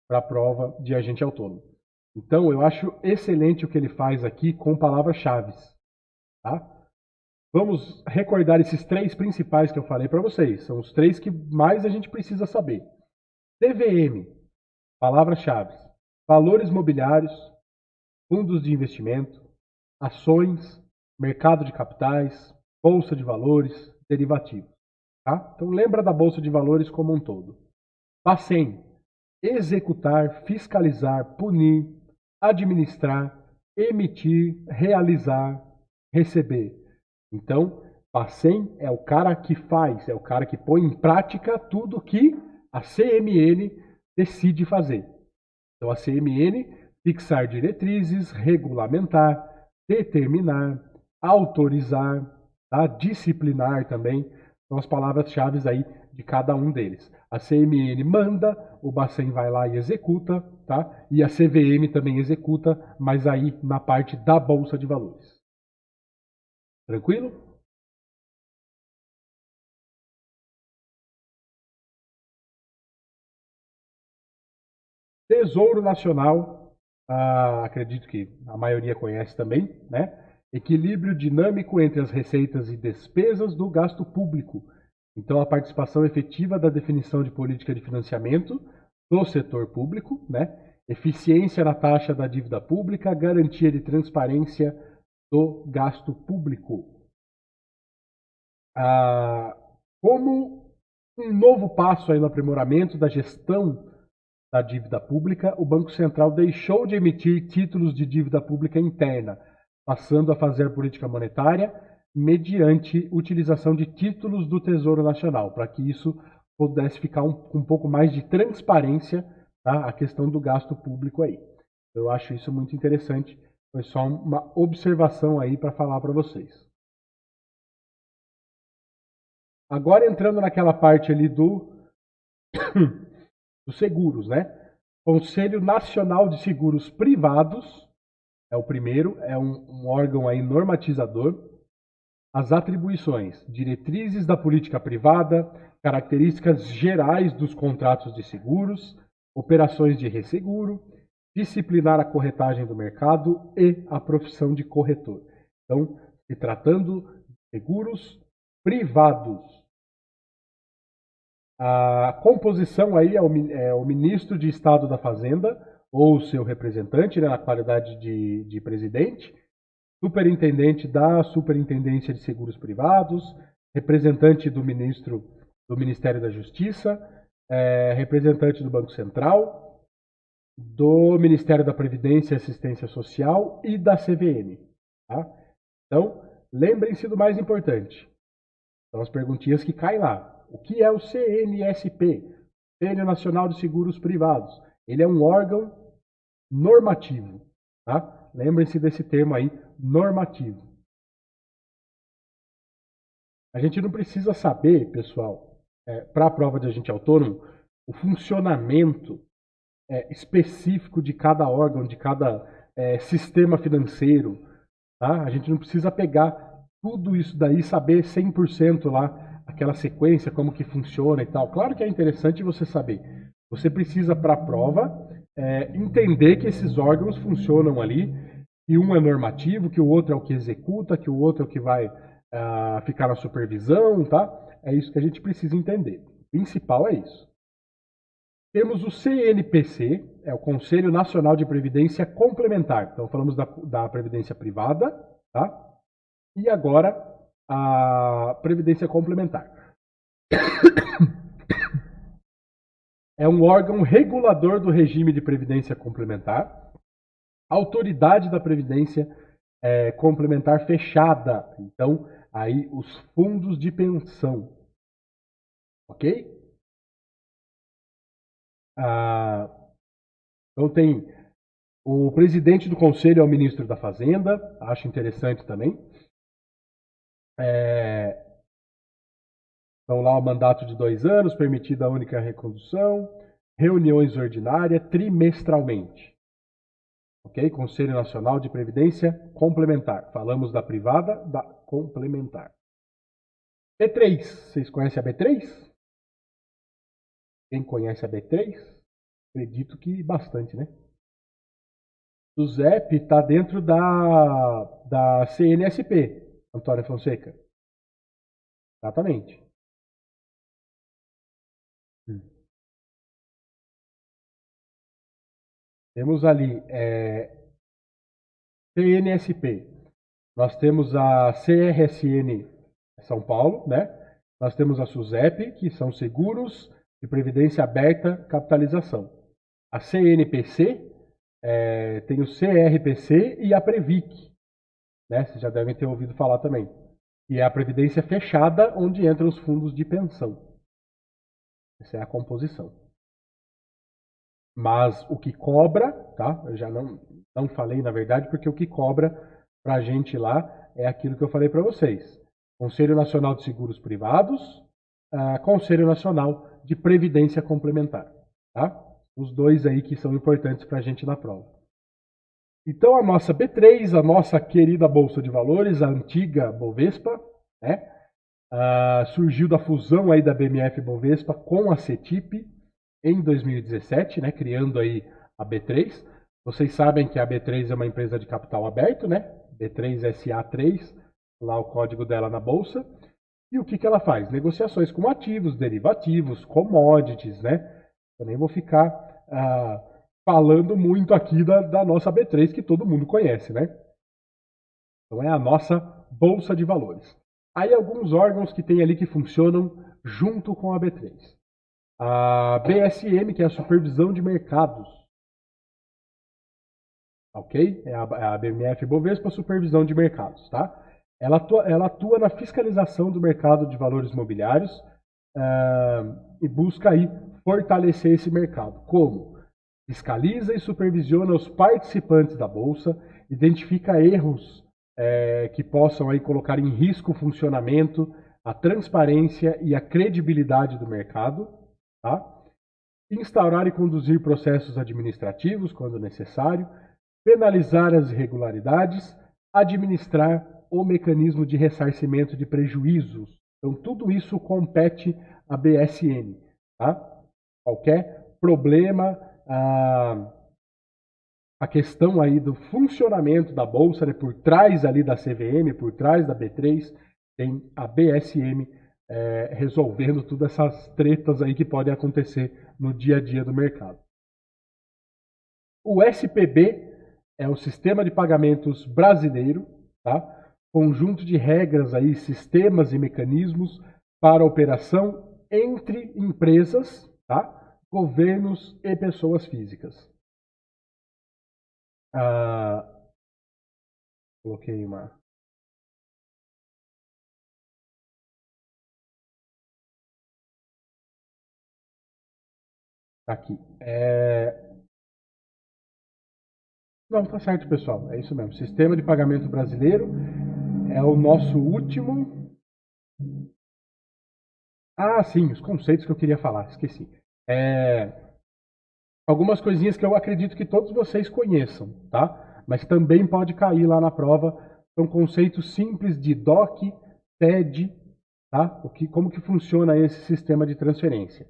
para a prova de agente autônomo. Então, eu acho excelente o que ele faz aqui com palavras-chave, tá? Vamos recordar esses 3 principais que eu falei para vocês. São os 3 que mais a gente precisa saber. CVM, palavras-chave: valores mobiliários, fundos de investimento, ações, mercado de capitais, bolsa de valores, derivativos. Tá? Então lembra da bolsa de valores como um todo. Bacen: executar, fiscalizar, punir, administrar, emitir, realizar, receber. Então, Bacen é o cara que faz, é o cara que põe em prática tudo que a CMN decide fazer. Então, a CMN, fixar diretrizes, regulamentar, determinar, autorizar, tá? Disciplinar também, são as palavras-chave aí de cada um deles. A CMN manda, o Bacen vai lá e executa, tá? E a CVM também executa, mas aí na parte da Bolsa de Valores. Tranquilo? Tesouro Nacional, acredito que a maioria conhece também, né? Equilíbrio dinâmico entre as receitas e despesas do gasto público. Então, a participação efetiva da definição de política de financiamento do setor público, né? Eficiência na taxa da dívida pública, garantia de transparência do gasto público. Como um novo passo aí no aprimoramento da gestão da dívida pública, o Banco Central deixou de emitir títulos de dívida pública interna, passando a fazer política monetária mediante utilização de títulos do Tesouro Nacional, para que isso pudesse ficar com um pouco mais de transparência, tá? A questão do gasto público aí. Eu acho isso muito interessante. Foi só uma observação aí para falar para vocês. Agora entrando naquela parte ali dos seguros, né? Conselho Nacional de Seguros Privados é o primeiro, é um órgão aí normatizador. As atribuições, diretrizes da política privada, características gerais dos contratos de seguros, operações de resseguro, disciplinar a corretagem do mercado e a profissão de corretor. Então, se tratando de seguros privados. A composição aí é o ministro de Estado da Fazenda, ou seu representante, né, na qualidade de presidente, superintendente da Superintendência de Seguros Privados, representante do Ministério da Justiça, representante do Banco Central, do Ministério da Previdência e Assistência Social e da CVM. Tá? Então, lembrem-se do mais importante. São as perguntinhas que caem lá. O que é o CNSP? Conselho Nacional de Seguros Privados. Ele é um órgão normativo. Tá? Lembrem-se desse termo aí, normativo. A gente não precisa saber, pessoal, para a prova de agente autônomo, o funcionamento específico de cada órgão, de cada sistema financeiro. Tá? A gente não precisa pegar tudo isso daí, saber 100% lá, aquela sequência, como que funciona e tal. Claro que é interessante você saber. Você precisa, para a prova, entender que esses órgãos funcionam ali, que um é normativo, que o outro é o que executa, que o outro é o que vai ficar na supervisão, tá? É isso que a gente precisa entender. O principal é isso. Temos o CNPC, é o Conselho Nacional de Previdência Complementar. Então, falamos da Previdência Privada, tá? E agora, a Previdência Complementar. É um órgão regulador do regime de previdência complementar, autoridade da previdência complementar fechada. Então, aí os fundos de pensão. Ok? Então tem o presidente do conselho é o ministro da Fazenda, acho interessante também. Então lá o mandato de 2 anos, permitida a única recondução, reuniões ordinárias trimestralmente. Ok? Conselho Nacional de Previdência Complementar. Falamos da privada, da complementar. B3. Vocês conhecem a B3? Quem conhece a B3? Acredito que bastante, né? O ZEP está dentro da CNSP, Antônio Fonseca. Exatamente. Temos ali CNSP. Nós temos a CRSN São Paulo, né? Nós temos a SUSEP, que são Seguros de Previdência Aberta Capitalização. A CNPC, tem o CRPC e a Previc, né? Vocês já devem ter ouvido falar também. E é a Previdência Fechada, onde entram os fundos de pensão. Essa é a composição. Mas o que cobra, tá? Eu já não falei na verdade, porque o que cobra para a gente lá é aquilo que eu falei para vocês. Conselho Nacional de Seguros Privados, Conselho Nacional de Previdência Complementar, tá? Os dois aí que são importantes para a gente na prova. Então a nossa B3, a nossa querida Bolsa de Valores, a antiga Bovespa, né? Surgiu da fusão aí da BMF Bovespa com a CETIP em 2017, né, criando aí a B3. Vocês sabem que a B3 é uma empresa de capital aberto, né? B3SA3, lá o código dela na bolsa. E o que ela faz? Negociações com ativos, derivativos, commodities, né? Eu nem vou ficar falando muito aqui da nossa B3, que todo mundo conhece, né? Então é a nossa bolsa de valores. Aí alguns órgãos que tem ali que funcionam junto com a B3. A BSM, que é a Supervisão de Mercados. Ok? É a BMF Bovespa, Supervisão de Mercados, tá? Ela atua na fiscalização do mercado de valores mobiliários e busca aí fortalecer esse mercado. Como? Fiscaliza e supervisiona os participantes da Bolsa, identifica erros que possam aí colocar em risco o funcionamento, a transparência e a credibilidade do mercado, tá? Instaurar e conduzir processos administrativos, quando necessário, penalizar as irregularidades, administrar o mecanismo de ressarcimento de prejuízos. Então, tudo isso compete à BSN. Tá? Qualquer problema, a questão aí do funcionamento da Bolsa, né, por trás ali da CVM, por trás da B3, tem a BSM resolvendo todas essas tretas aí que podem acontecer no dia a dia do mercado. O SPB é o Sistema de Pagamentos Brasileiro, tá? Conjunto de regras aí, sistemas e mecanismos para a operação entre empresas, tá? Governos e pessoas físicas. Coloquei uma... Aqui. Não, tá certo, pessoal. É isso mesmo. Sistema de Pagamento Brasileiro é o nosso último... sim, os conceitos que eu queria falar, esqueci. Algumas coisinhas que eu acredito que todos vocês conheçam, tá? Mas também pode cair lá na prova. São conceitos simples de DOC, TED, tá? Como que funciona esse sistema de transferência.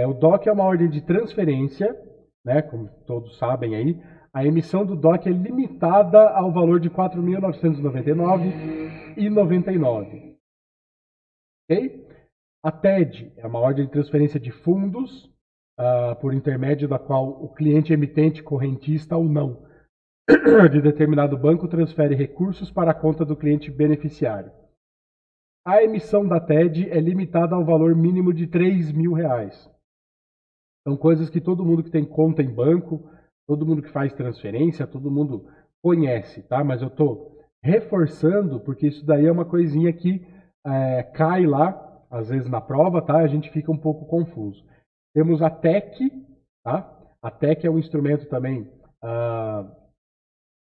O DOC é uma ordem de transferência, né? Como todos sabem aí. A emissão do DOC é limitada ao valor de R$ 4.999,99. Ok? A TED é uma ordem de transferência de fundos, por intermédio da qual o cliente emitente, correntista ou não, de determinado banco transfere recursos para a conta do cliente beneficiário. A emissão da TED é limitada ao valor mínimo de R$ 3.000. São coisas que todo mundo que tem conta em banco, todo mundo que faz transferência, todo mundo conhece, tá? Mas eu estou reforçando porque isso daí é uma coisinha que cai lá, às vezes na prova, tá? A gente fica um pouco confuso. Temos a TEC, tá? A TEC é um instrumento também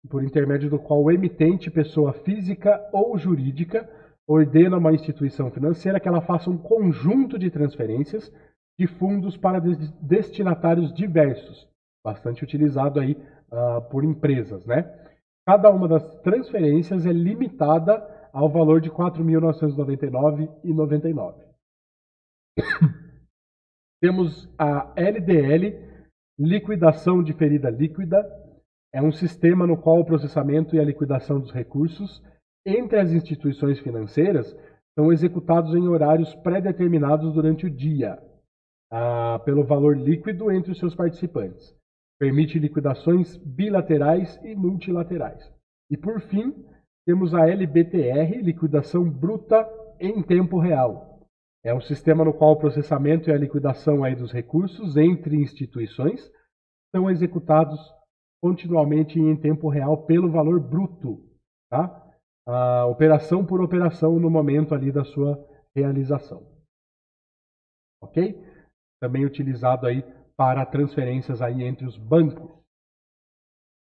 por intermédio do qual o emitente, pessoa física ou jurídica, ordena a uma instituição financeira que ela faça um conjunto de transferências de fundos para destinatários diversos, bastante utilizado aí por empresas, né? Cada uma das transferências é limitada ao valor de R$ 4.999,99. Temos a LDL, liquidação diferida líquida. É um sistema no qual o processamento e a liquidação dos recursos entre as instituições financeiras são executados em horários pré-determinados durante o dia, pelo valor líquido entre os seus participantes. Permite liquidações bilaterais e multilaterais. E por fim, temos a LBTR, liquidação bruta em tempo real. É um sistema no qual o processamento e a liquidação aí dos recursos entre instituições são executados continuamente em tempo real pelo valor bruto, tá? Operação por operação no momento ali da sua realização. Ok? Também utilizado aí para transferências aí entre os bancos.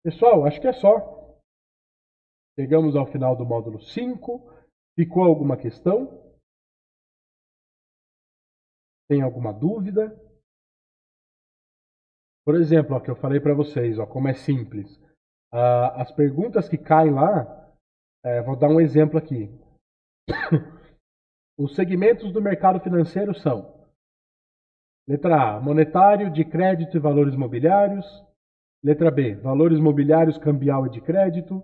Pessoal, acho que é só. Chegamos ao final do módulo 5. Ficou alguma questão? Tem alguma dúvida? Por exemplo, ó, que eu falei para vocês, ó, como é simples. As perguntas que caem lá, vou dar um exemplo aqui. Os segmentos do mercado financeiro são: letra A, monetário, de crédito e valores mobiliários. Letra B, valores mobiliários, cambial e de crédito.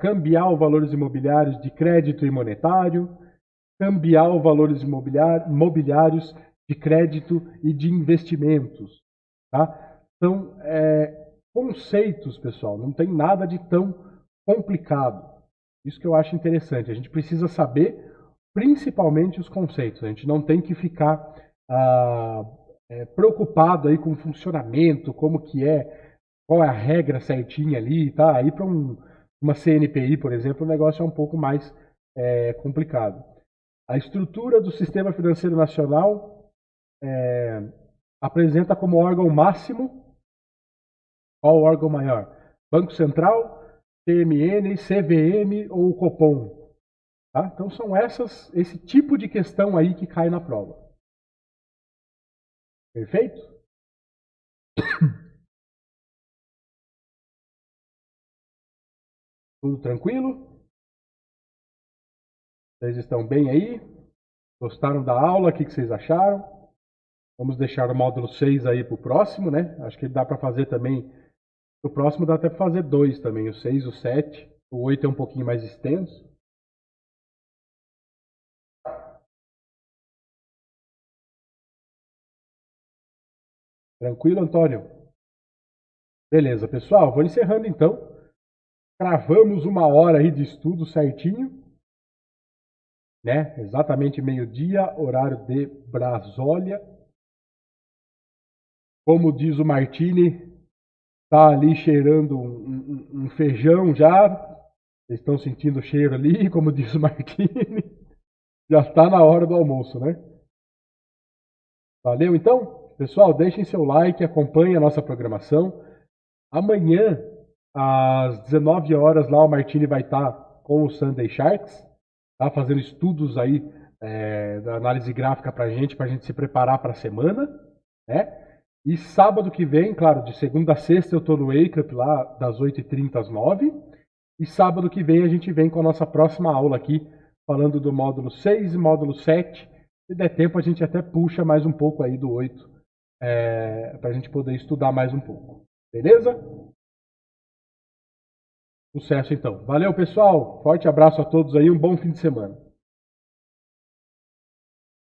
Cambial, valores imobiliários de crédito e monetário. Cambial, valores mobiliários de crédito e de investimentos. Tá? São conceitos, pessoal, não tem nada de tão complicado. Isso que eu acho interessante. A gente precisa saber principalmente os conceitos. A gente não tem que ficar preocupado aí com o funcionamento, como que qual é a regra certinha ali, tá? Aí para uma CNPI, por exemplo, o negócio é um pouco mais complicado. A estrutura do Sistema Financeiro Nacional apresenta como órgão máximo qual o órgão maior? Banco Central, CMN, CVM ou Copom? Tá? Então são esse tipo de questão aí que cai na prova. Perfeito? Tudo tranquilo? Vocês estão bem aí? Gostaram da aula? O que vocês acharam? Vamos deixar o módulo 6 aí para o próximo, né? Acho que dá para fazer também. O próximo dá até para fazer 2 também, o 6, o 7. O 8 é um pouquinho mais extenso. Tranquilo, Antônio? Beleza, pessoal, vou encerrando então. Cravamos 1 hora aí de estudo certinho, né? Exatamente meio-dia, horário de Brasília. Como diz o Martini, tá ali cheirando um feijão já. Vocês estão sentindo o cheiro ali, como diz o Martini. Já está na hora do almoço, né? Valeu então? Pessoal, deixem seu like, acompanhem a nossa programação. Amanhã, às 19 horas, lá o Martini vai estar com o Sunday Sharks, tá? Fazendo estudos aí da análise gráfica para a gente se preparar para a semana, né? E sábado que vem, claro, de segunda a sexta eu estou no Wake Up lá das 8h30 às 9h. E sábado que vem a gente vem com a nossa próxima aula aqui, falando do módulo 6 e módulo 7. Se der tempo a gente até puxa mais um pouco aí do 8, para a gente poder estudar mais um pouco. Beleza? Sucesso então. Valeu, pessoal. Forte abraço a todos aí, um bom fim de semana.